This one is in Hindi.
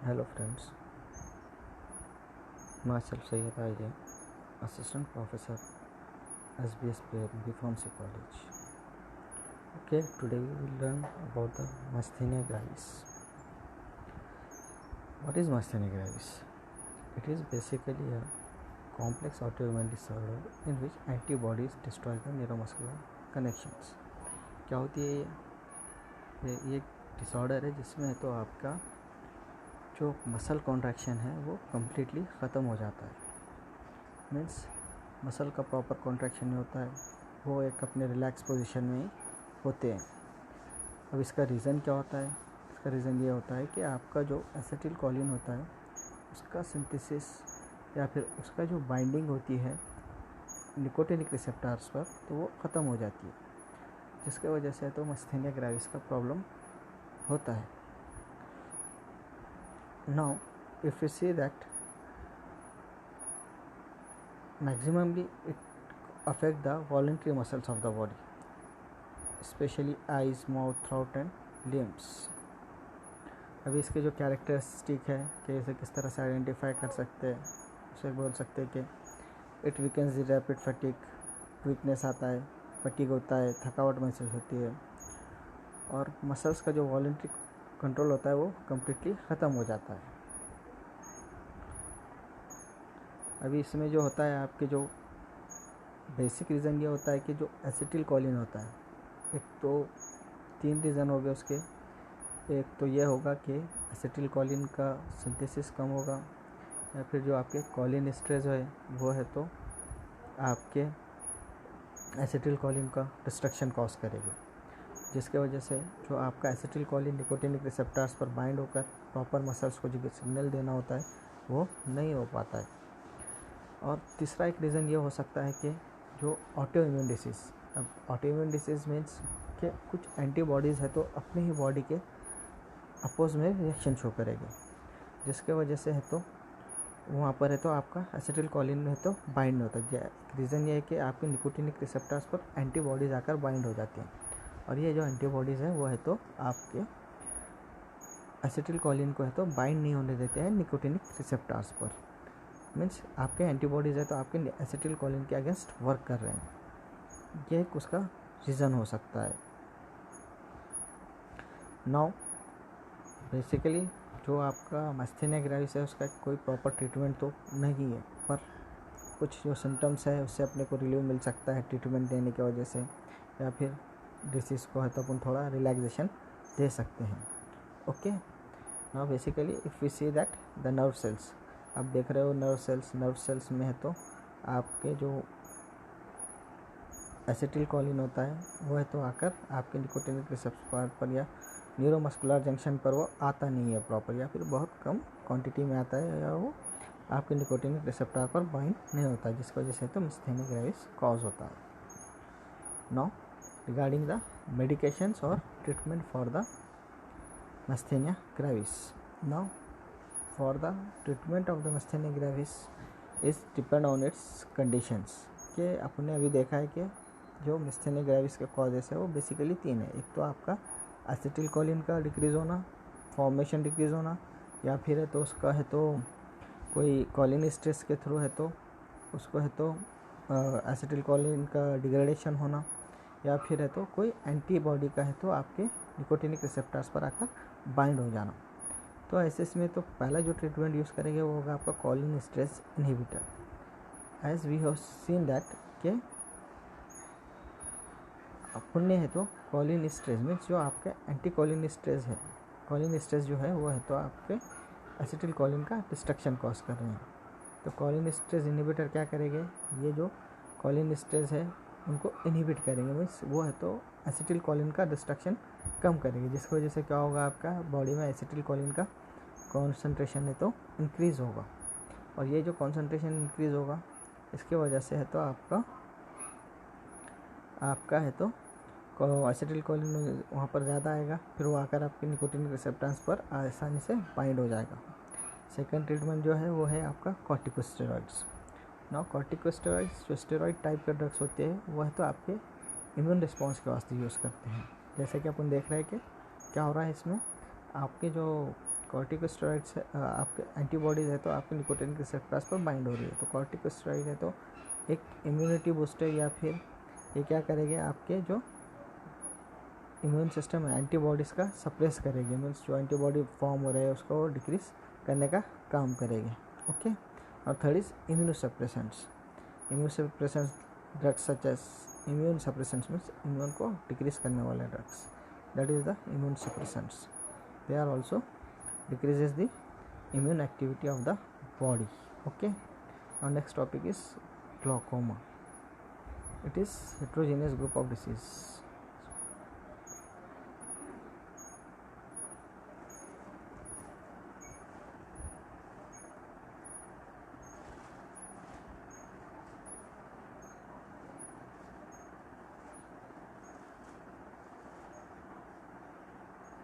Hello friends, myself Sayyid Aija, Assistant Professor SBSP Pharmacy College. Okay, today we will learn about the Myasthenia gravis. What is Myasthenia gravis? It is basically a complex autoimmune disorder in which antibodies destroy the neuromuscular connections. क्या होती है ये एक डिसऑर्डर है जिसमें तो आपका जो मसल कॉन्ट्रैक्शन है वो कम्प्लीटली ख़त्म हो जाता है. मीन्स मसल का प्रॉपर कॉन्ट्रैक्शन नहीं होता है, वो एक अपने रिलैक्स पोजीशन में होते हैं. अब इसका रीज़न क्या होता है? इसका रीज़न ये होता है कि आपका जो एसिटिल कोलिन होता है उसका सिंथेसिस या फिर उसका जो बाइंडिंग होती है निकोटिनिक रिसेप्टर्स पर तो वो ख़त्म हो जाती है, जिसके वजह से तो मायस्थेनिया ग्रेविस का प्रॉब्लम होता है. Now, if we see that maximally it affect the voluntary muscles of the body, especially eyes, mouth, throat and limbs. अभी इसके जो कैरेक्टरिस्टिक है कि इसे किस तरह से आइडेंटिफाई कर सकते हैं, उसे बोल सकते हैं कि it weakens the rapid fatigue, weakness आता है, फटीग होता है, थकावट महसूस होती है और मसल्स का जो वॉलंटरी कंट्रोल होता है वो कम्प्लीटली ख़त्म हो जाता है. अभी इसमें जो होता है आपके जो बेसिक रीज़न ये होता है कि जो एसिटिल कोलिन होता है, एक तो 3 रीज़न हो गए उसके. एक तो ये होगा कि एसिटिल कोलिन का सिंथेसिस कम होगा, या फिर जो आपके कोलिन स्ट्रेस है वो है तो आपके एसिटिल कोलिन का डिस्ट्रक्शन कॉज करेगी, जिसके वजह से जो आपका एसिटिल कोलिन निकोटिनिक रिसेप्टर्स पर बाइंड होकर प्रॉपर मसल्स को जो सिग्नल देना होता है वो नहीं हो पाता है. और तीसरा एक रीज़न ये हो सकता है कि जो ऑटोइम्यून डिसीज़, अब ऑटोइम्यून डिसीज़ मीन्स कि कुछ एंटीबॉडीज़ है तो अपने ही बॉडी के अपोज में रिएक्शन शो करेगी, जिसके वजह से है तो वहाँ पर है तो आपका एसिटिल कोलिन में है तो बाइंड होता है. रीज़न ये है कि आपके निकोटिनिक रिसेप्टर्स पर एंटीबॉडीज़ आकर बाइंड हो जाती हैं और ये जो एंटीबॉडीज़ हैं वो है तो आपके एसिटिल कोलिन को है तो बाइंड नहीं होने देते हैं निकोटिनिक रिसेप्टर्स पर. मीन्स आपके एंटीबॉडीज़ है तो आपके एसिटिल कोलिन के अगेंस्ट वर्क कर रहे हैं. यह एक उसका रीज़न हो सकता है. नाउ बेसिकली जो आपका मायस्थेनिया ग्रेविस है उसका कोई प्रॉपर ट्रीटमेंट तो नहीं है, पर कुछ जो सिम्टम्स है उससे अपने को रिलीव मिल सकता है ट्रीटमेंट देने की वजह से, या फिर डिसीज़ को है तो अपन थोड़ा रिलैक्सेशन दे सकते हैं. Okay, now basically if we see that the nerve cells, आप देख रहे हो नर्व सेल्स में है तो आपके जो एसिटिल कोलिन होता है वो है तो आकर आपके निकोटिनिक रिसेप्टर पर या न्यूरोमस्कुलर जंक्शन पर वो आता नहीं है प्रॉपर, या फिर बहुत कम क्वांटिटी में आता है, या वो आपके निकोटिनिक रिसेप्टर पर बाइंड नहीं होता है, जिसकी वजह से तो मायस्थेनिया ग्रेविस कॉज होता है. नाउ रिगार्डिंग द मेडिकेशंस और treatment for the myasthenia gravis. Now for the treatment of the myasthenia gravis is depend on its conditions. कि अपने अभी देखा है कि जो myasthenia gravis के कॉजेस है वो बेसिकली 3 है. एक तो आपका एसिटिल कोलिन का डिक्रीज़ होना, फॉर्मेशन डिक्रीज़ होना, या फिर है तो उसका है तो कोई कोलिन स्ट्रेस के थ्रू है तो उसको है तो एसिटिल कोलिन का डिग्रेडेशन होना, या फिर है तो कोई एंटीबॉडी का है तो आपके निकोटिनिक रिसेप्टर्स पर आकर बाइंड हो जाना. तो ऐसे में तो पहला जो ट्रीटमेंट यूज़ करेंगे वो होगा आपका cholinesterase inhibitor. As we have seen that के अपने है तो कोलिन स्ट्रेस मीन्स जो आपका एंटी कोलिन स्ट्रेस है, कोलिन स्ट्रेस जो है वो है तो आपके एसिटिल कोलिन का डिस्ट्रक्शन कॉज कर रहे हैं. तो कोलिन स्ट्रेस इनहिबिटर क्या करेंगे, ये जो कोलिन स्ट्रेस है उनको इनहिबिट करेंगे, मीन्स वो है तो एसिटिल कोलिन का डिस्ट्रक्शन कम करेंगे, जिसकी वजह से क्या होगा आपका बॉडी में एसिटिल कोलिन का कॉन्सेंट्रेशन है तो इंक्रीज़ होगा. और ये जो कॉन्सेंट्रेशन इंक्रीज़ होगा इसके वजह से है तो आपका है तो एसिटिल कोलिन वहाँ पर ज़्यादा आएगा, फिर वो आकर आपके निकोटिनिक रिसेप्टर्स पर आसानी से बाइंड हो जाएगा. सेकंड ट्रीटमेंट जो है वो है आपका कॉर्टिकोस्टेरॉइड्स. नाउ कॉर्टिकोस्टेरॉइड्स जो स्टेरॉइड टाइप के ड्रग्स होते हैं वो है तो आपके इम्यून रिस्पॉन्स के वास्ते यूज़ करते हैं. जैसे कि अपन देख रहे हैं कि क्या हो रहा है इसमें, आपके जो कॉर्टिकोस्टेरॉइड्स आपके एंटीबॉडीज़ है तो आपके निकोटिन रिसेप्टर्स पर बाइंड हो रही है, तो कॉर्टिकोस्टेरॉइड है तो एक इम्यूनिटी बूस्टर या फिर ये क्या करेंगे, आपके जो इम्यून सिस्टम है एंटीबॉडीज़ का सप्रेस करेगी, मीन्स जो एंटीबॉडी फॉर्म हो रहा है उसको डिक्रीज करने का काम करेगी। ओके, और third is immunosuppressants. Immunosuppressants drugs such as immune suppressants means immune को डिक्रीज करने वाले drugs, that is the immune suppressants. They are also decreases the immune activity of the body. Okay, our next topic is glaucoma. It is heterogeneous group of disease.